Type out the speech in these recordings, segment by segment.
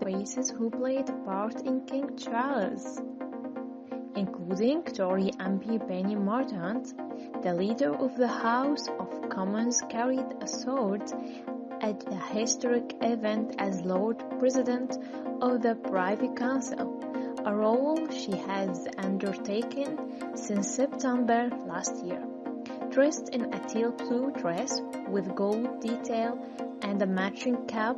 the races who played a part in King Charles, including Tory MP Penny Mordaunt. The leader of the House of Commons carried a sword at the historic event as Lord President of the Privy Council, a role she has undertaken since September last year. Dressed in a teal blue dress with gold detail and a matching cap,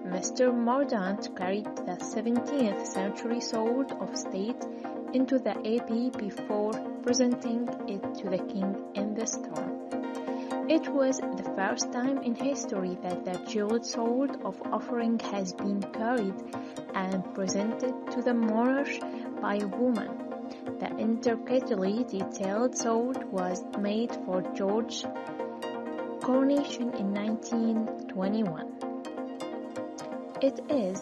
Mr. Mordaunt carried the 17th century sword of state into the Abbey before presenting it to the king in the storm. It was the first time in history that the jeweled sword of offering has been carried and presented to the monarch by a woman. The intricately detailed sword was made for George's coronation in 1921. It is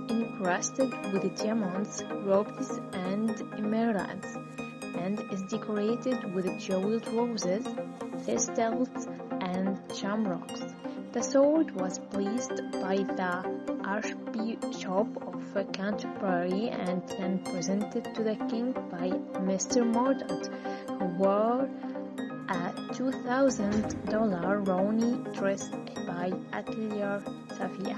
encrusted with diamonds, rubies, and emeralds, and is decorated with jeweled roses, thistles, and shamrocks. The sword was blessed by the Archbishop of Canterbury and then presented to the king by Mr. Mordaunt, who wore a $2,000 Ronnie dress by Atelier Sophia.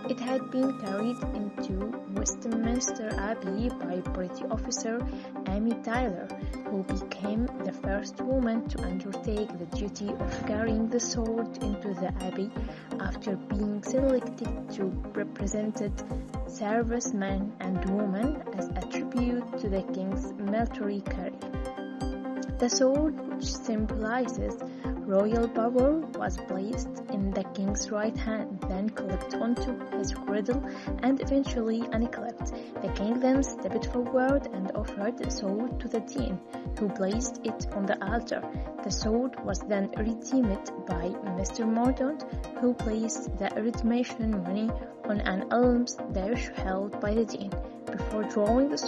It had been carried into Westminster Abbey by British officer Amy Tyler, who became the first woman to undertake the duty of carrying the sword into the Abbey after being selected to represent servicemen and women as a tribute to the king's military career. The sword, which symbolizes royal power, was placed in the king's right hand, then clipped onto his girdle and eventually unclipped. The king then stepped forward and offered the sword to the dean, who placed it on the altar. The sword was then redeemed by Mr. Mordaunt, who placed the redemption money on an alms dish held by the dean, before drawing the sword